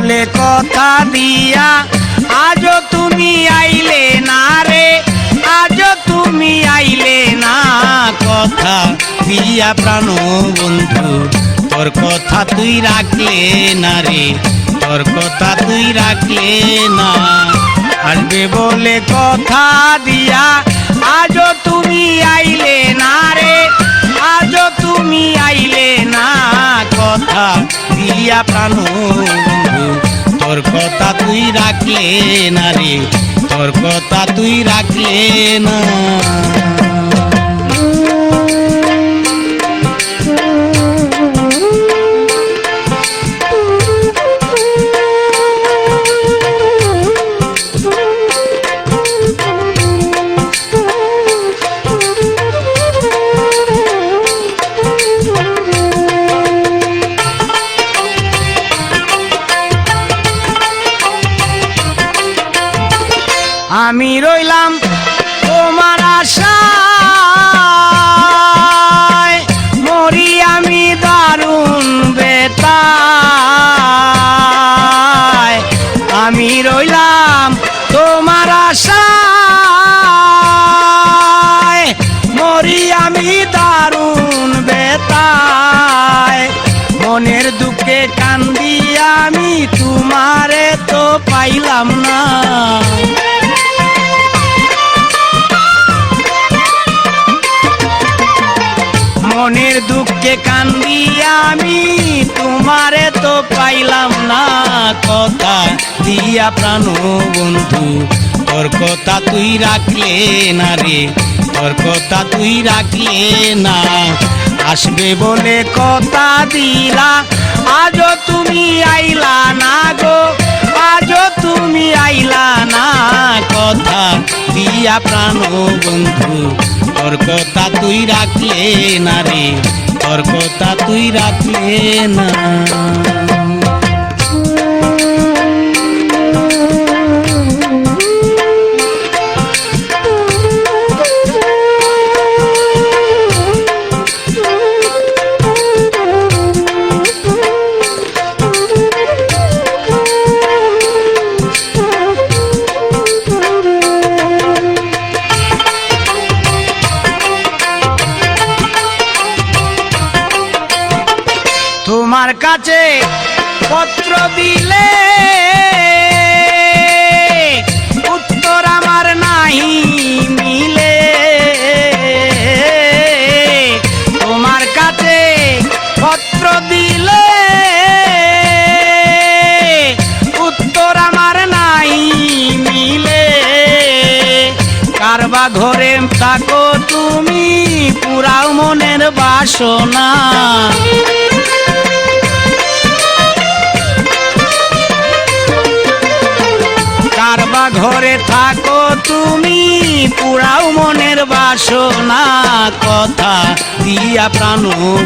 বলে কথা দিয়া আজও তুমি আইলে না রে, আজও তুমি আইলে না। কথা দিয়া প্রাণ বন্ধু তোর কথা তুই রাখলে না রে, তোর কথা তুই রাখলে না। আসবে বলে কথা দিয়া আজও তুমি আইলে না রে, আজও তুমি আইলে না। কথা দিয়া প্রাণ বন্ধু তোর কথা তুই রাখলে না রে, তোর কথা তুই রাখলে না। আমি রইলাম তোমার আশায়, মরি আমি দারুণ বেতায়। আমি রইলাম তোমার আশায়, মরি আমি দারুণ বেতায়। মনের দুঃখে কান্দি আমি তোমারে তো পাইলাম না। মনের দুঃখে কান্দি আমি তোমারে তো পাইলাম না। কথা দিয়া প্রাণ বন্ধু তোর কথা তুই রাখলে না রে, তোর কথা তুই রাখলে না। আসবে বলে কথা দিলা আজও তুমি আইলা না গো, আজও তুমি আইলা না। কথা দিয়া প্রাণ বন্ধু তোর কথা তুই রাখলে না রে, তোর কথা তুই রাখলে না। তোমার কাছে পত্র দিলে উত্তর আমার নাহি মিলে। তোমার কাছে পত্র দিলে উত্তর আমার নাহি মিলে। কারবা ঘরে থাকো তুমি পুরাও মনের বাসনা। কারবা ঘরে থাকো তুমি পুরাও মনের বাসনা। কথা দিয়া প্রাণ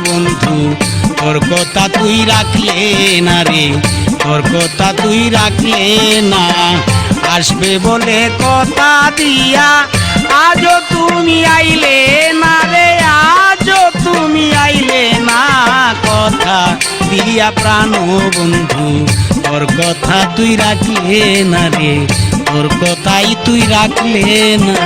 বন্ধু তোর কথা তুই রাখলে না রে, তোর কথা তুই রাখলে না। আসবে বলে কথা দিয়া আজও তুমি আইলে না রে, আজও তুমি আইলে না। কথা দিয়া প্রাণ বন্ধু তোর কথা তুই রাখলে না রে, তোর কথাই তুই রাখলে না।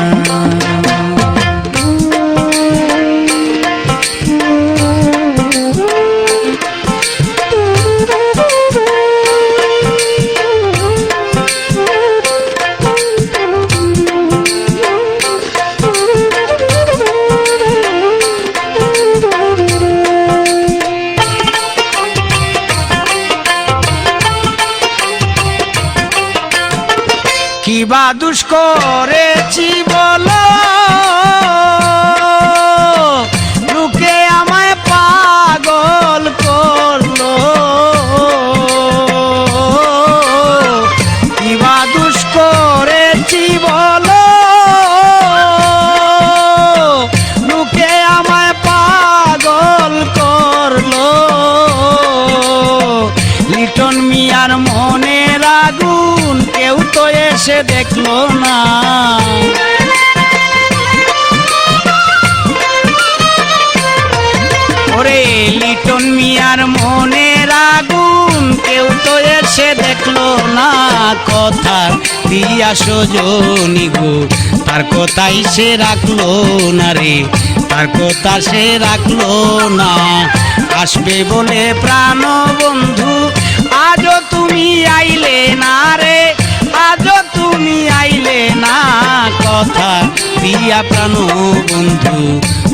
কিবা দুষ করেছি বলো লোকে আমায় পাগল করলো। কিবা দুষ করেছি বলো লোকে আমায় পাগল করলো। লিটন মিয়ার মনের আগুন কেউ তো এসে দেখলো না। ওরে লিটন মিয়ার মনের আগুন কেউ তো এসে দেখলো না কথা দিয়া সজনী গো, তার কথাই সে রাখলো না রে, তার কথা সে রাখলো না। আসবে বলে প্রাণ বন্ধু আজও তুমি আইলে না রে, আজও তুমি আইলে না কথা দিয়া প্রাণ বন্ধু,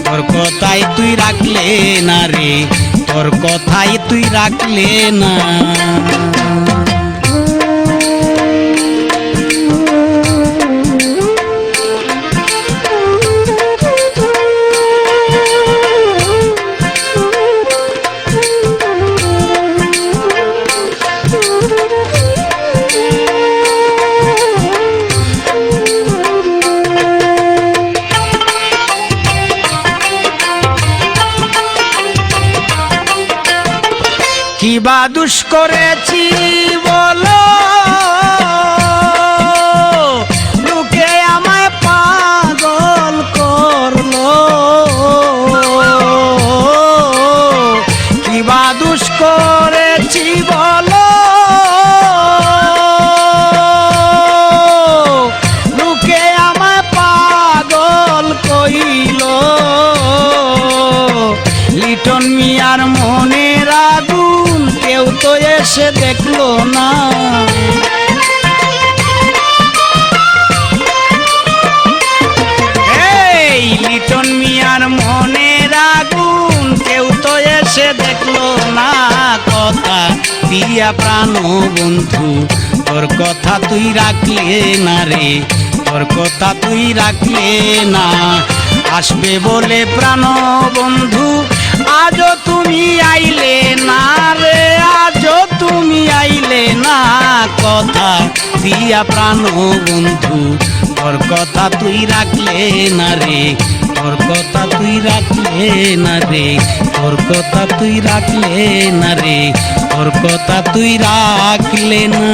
তোর কথাই তুই রাখলে না রে, তোর কথাই তুই রাখলে না। কিবা দুষ করেছি বলো, লোকে আমায় পাগল করলো, কিবা দুষ করেছি বলো, লোকে আমায় পাগল কইল, লিটন মিয়ার মনের আগুন কেউ তো এসে দেখলো না। এই লিটন মিয়ার মনের আগুন কেউ তো এসে দেখলো না, কথা দিয়া প্রাণ বন্ধু তোর কথা তুই রাখলে না রে, তোর কথা তুই রাখলে না। আসবে বলে প্রাণ বন্ধু আজও তুমি আইলে না রে, আজও তুমি আইলে না কথা দিয়া প্রাণ বন্ধু, তোর কথা তুই রাখলে না রে, তোর কথা তুই রাখলে না রে, তোর কথা তুই রাখলে না রে, তোর কথা তুই রাখলে না।